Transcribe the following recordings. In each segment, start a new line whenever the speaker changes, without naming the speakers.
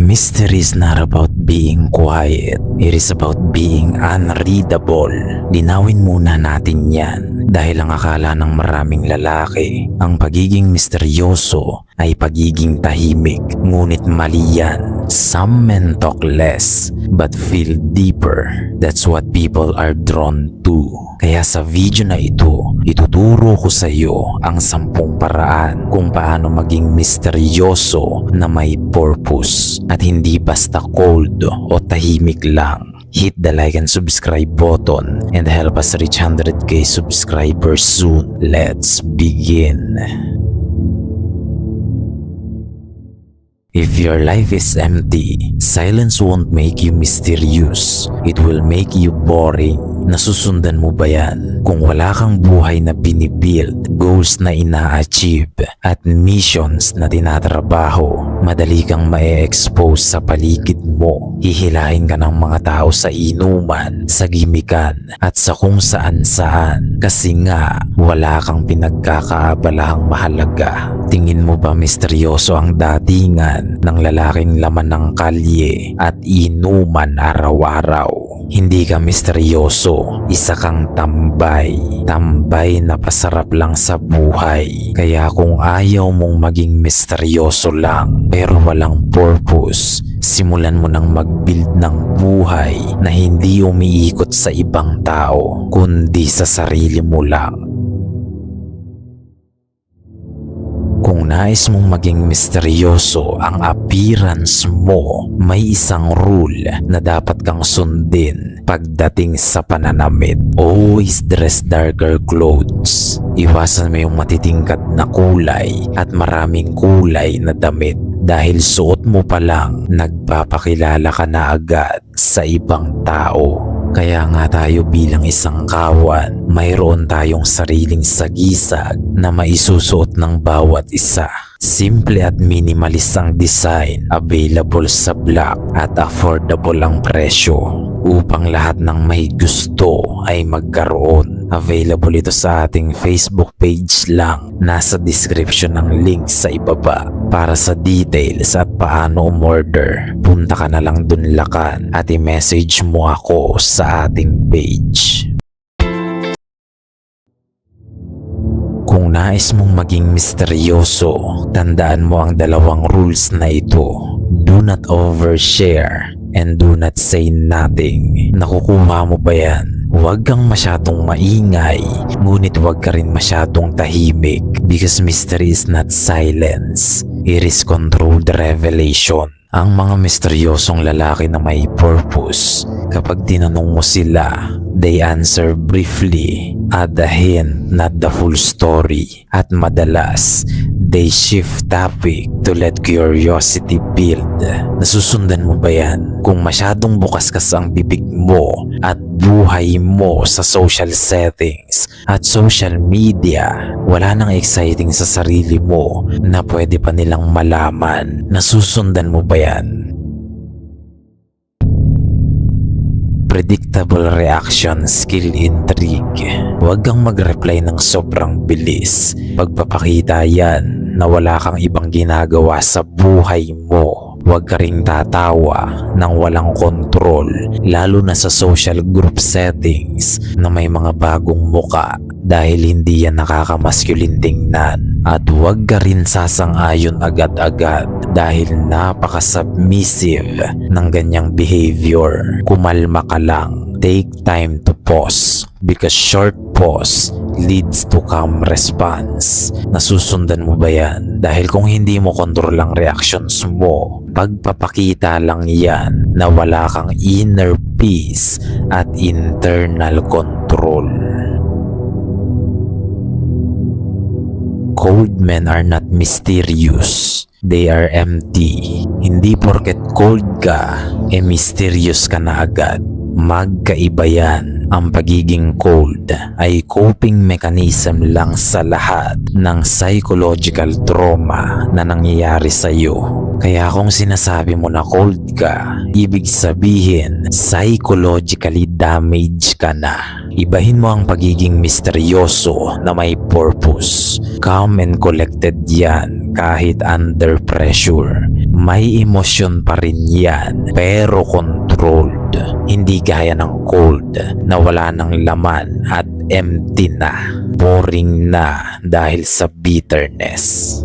Mystery is not about being quiet. It is about being unreadable. Linawin muna natin yan dahil ang akala ng maraming lalaki, ang pagiging misteryoso ay pagiging tahimik. Ngunit mali yan. Some men talk less but feel deeper. That's what people are drawn to. Kaya sa video na ito, ituturo ko sa iyo ang 10 paraan kung paano maging misteryoso na may purpose at hindi basta cold o tahimik lang. Hit the like and subscribe button and help us reach 100k subscribers soon. Let's begin. If your life is empty, silence won't make you mysterious. It will make you boring. Nasusundan mo ba yan? Kung wala kang buhay na binibuild, goals na ina-achieve, at missions na tinatrabaho, madali kang ma-expose sa paligid mo. Hihilahin ka ng mga tao sa inuman, sa gimikan, at sa kung saan-saan. Kasi nga, wala kang pinagkakaabalahang mahalaga. Tingin mo ba misteryoso ang datingan ng lalaking laman ng kalye at inuman araw-araw? Hindi ka misteryoso, isa kang tambay. Tambay na pasarap lang sa buhay. Kaya kung ayaw mong maging misteryoso lang pero walang purpose, simulan mo nang mag-build ng buhay na hindi umiikot sa ibang tao, kundi sa sarili mo lang. Kung nais mong maging misteryoso ang appearance mo, may isang rule na dapat kang sundin pagdating sa pananamit. Always dress darker clothes. Iwasan mo yung matitingkad na kulay at maraming kulay na damit. Dahil suot mo pa lang, nagpapakilala ka na agad sa ibang tao. Kaya nga tayo bilang isang kawan, mayroon tayong sariling sagisag na maisusuot ng bawat isa. Simple at minimalist ang design, available sa black at affordable ang presyo upang lahat ng may gusto ay magkaroon. Available ito sa ating Facebook page lang. Nasa description ng link sa ibaba. Para sa details at paano umorder, punta ka na lang dun lakan at i-message mo ako sa ating page. Kung nais mong maging misteryoso, tandaan mo ang 2 rules na ito. Do not overshare and do not say nothing. Nakukuha mo ba yan? Huwag kang masyadong maingay, ngunit huwag ka rin masyadong tahimik. Because mystery is not silence, it is controlled revelation. Ang mga misteryosong lalaki na may purpose, kapag tinanong mo sila, they answer briefly, at the hint, not the full story. At madalas, they shift topic to let curiosity build. Nasusundan mo ba yan? Kung masyadong bukas ka sa bibig mo at buhay mo sa social settings at social media, wala nang exciting sa sarili mo na pwede pa nilang malaman. Nasusundan mo ba yan? Predictable reaction, skill, intrigue. Huwag kang mag-reply ng sobrang bilis. Pagpapakita yan na wala kang ibang ginagawa sa buhay mo. Huwag ka ring tatawa nang walang kontrol, lalo na sa social group settings na may mga bagong muka dahil hindi yan nakakamasculine tingnan. At huwag ka rin sasang-ayon agad-agad dahil napaka-submissive ng ganyang behavior. Kumalma ka lang. Take time to pause because short pause leads to calm response. Nasusundan mo ba yan? Dahil kung hindi mo kontrol ang reactions mo, pagpapakita lang yan na wala kang inner peace at internal control. Cold men are not mysterious. They are empty. Hindi porket cold ka, mysterious ka na agad. Magkaiba yan. Ang pagiging cold ay coping mechanism lang sa lahat ng psychological trauma na nangyayari sa iyo. Kaya kung sinasabi mo na cold ka, ibig sabihin psychologically damaged ka na. Ibahin mo ang pagiging misteryoso na may purpose. Calm and collected yan kahit under pressure. May emosyon pa rin yan pero controlled. Hindi gaya ng cold na wala ng laman at empty na. Boring na dahil sa bitterness.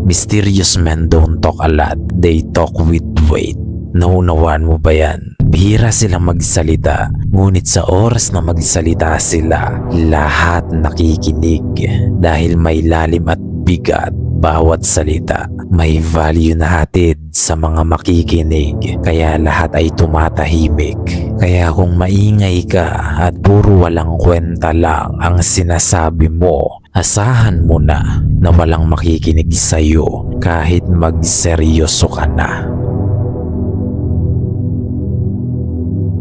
Mysterious men don't talk a lot, they talk with weight. Naunawaan mo ba yan? Bihira silang magsalita, ngunit sa oras na magsalita sila, lahat nakikinig. Dahil may lalim at bigat bawat salita. May value na hatid sa mga makikinig, kaya lahat ay tumatahimik. Kaya kung maingay ka at puro walang kwenta lang ang sinasabi mo, asahan mo na walang makikinig sa'yo kahit magseryoso ka na.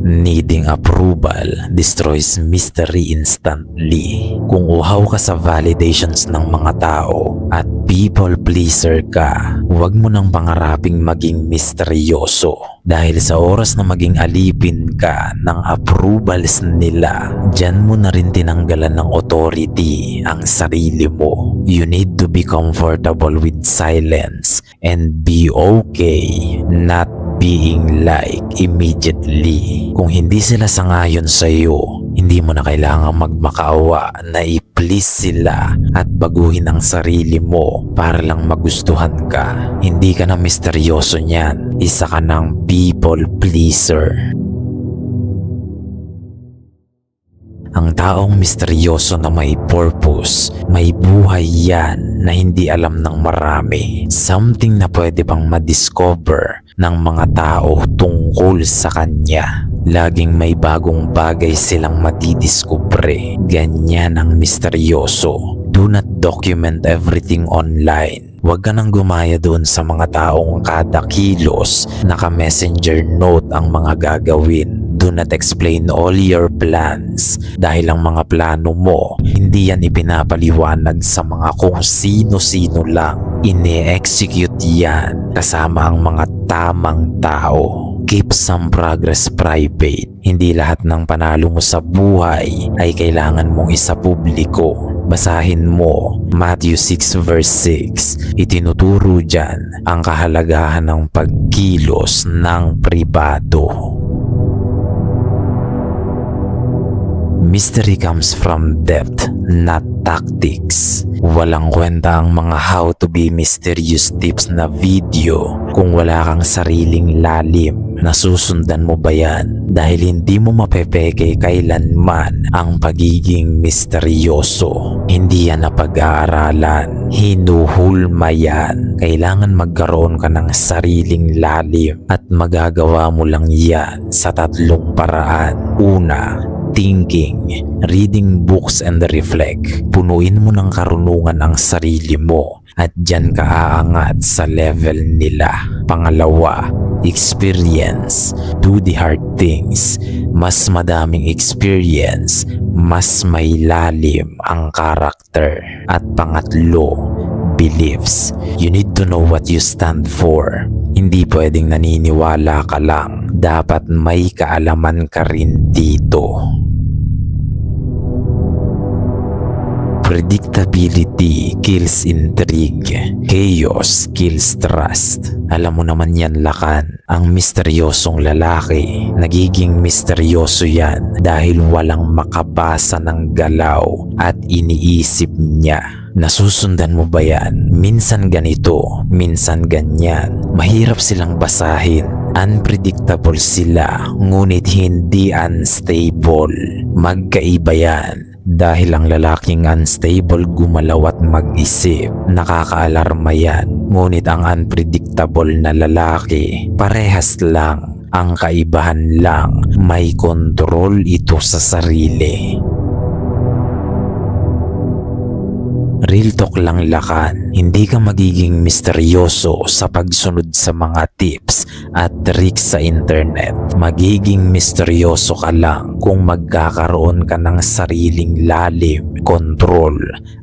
Needing approval destroys mystery instantly. Kung uhaw ka sa validations ng mga tao at people pleaser ka, huwag mo nang pangaraping maging misteryoso. Dahil sa oras na maging alipin ka ng approvals nila, dyan mo na rin tinanggalan ng authority ang sarili mo. You need to be comfortable with silence and be okay not being like immediately. Kung hindi sila sangayon sa iyo, hindi mo na kailangang magmakaawa na i-please sila at baguhin ang sarili mo para lang magustuhan ka. Hindi ka na misteryoso niyan, isa ka ng people pleaser. Ang taong misteryoso na may purpose, may buhay yan na hindi alam ng marami. Something na pwede pang madiscover ng mga tao tungkol sa kanya. Laging may bagong bagay silang matidiskubre. Ganyan ang misteryoso. Do not document everything online. Huwag ka nang gumaya doon sa mga taong kada kilos naka-messenger note ang mga gagawin. Do not explain all your plans dahil ang mga plano mo hindi yan ipinapaliwanag sa mga kung sino-sino lang. Ine-execute yan kasama ang mga tamang tao. Keep some progress private. Hindi lahat ng panalo mo sa buhay ay kailangan mong isapubliko. Basahin mo Matthew 6 verse 6. Itinuturo dyan ang kahalagahan ng pagkilos ng pribado. Mystery comes from depth, not tactics. Walang kwenta ang mga how to be mysterious tips na video kung wala kang sariling lalim. Nasusundan mo ba yan? Dahil hindi mo mapepeke kailanman ang pagiging misteryoso. Hindi yan na pag-aaralan. Hinuhulma yan. Kailangan magkaroon ka ng sariling lalim at magagawa mo lang yan sa 3 paraan. Una, thinking, reading books and reflect. Punuin mo ng karunungan ang sarili mo at dyan ka aangat sa level nila. Pangalawa, experience. Do the hard things. Mas madaming experience, mas may lalim ang karakter. At pangatlo, beliefs. You need to know what you stand for. Hindi pwedeng naniniwala ka lang. Dapat may kaalaman ka rin dito. Predictability kills intrigue. Chaos kills trust. Alam mo naman yan, Lakan. Ang misteryosong lalaki, nagiging misteryoso yan dahil walang makabasa ng galaw at iniisip niya. Nasusundan mo ba yan? Minsan ganito, minsan ganyan. Mahirap silang basahin. Unpredictable sila, ngunit hindi unstable. Magkaiba yan. Dahil ang lalaking unstable gumalaw at mag-isip, nakakaalarma yan. Ngunit ang unpredictable na lalaki, parehas lang. Ang kaibahan lang, may kontrol ito sa sarili. Real talk lang, Lakan. Hindi ka magiging misteryoso sa pagsunod sa mga tips at tricks sa internet. Magiging misteryoso ka lang kung magkakaroon ka ng sariling lalim, control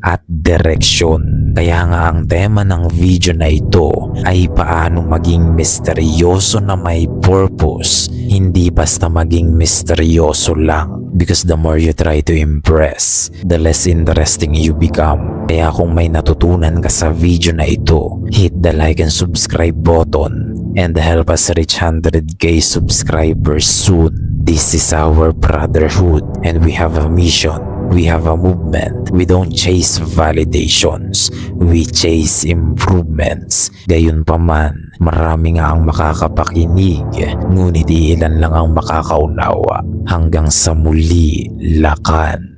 at direksyon. Kaya nga ang tema ng video na ito ay paano maging misteryoso na may purpose Hindi basta maging misteryoso lang. Because the more you try to impress, the less interesting you become. Kaya kung may natutunan ka sa video na ito, hit the like and subscribe button and help us reach 100k subscribers soon. This is our brotherhood and we have a mission. We have a movement. We don't chase validations. We chase improvements. Gayunpaman, marami nga ang makakapakinig, ngunit ilan lang ang makakaunawa. Hanggang sa muli, lakan.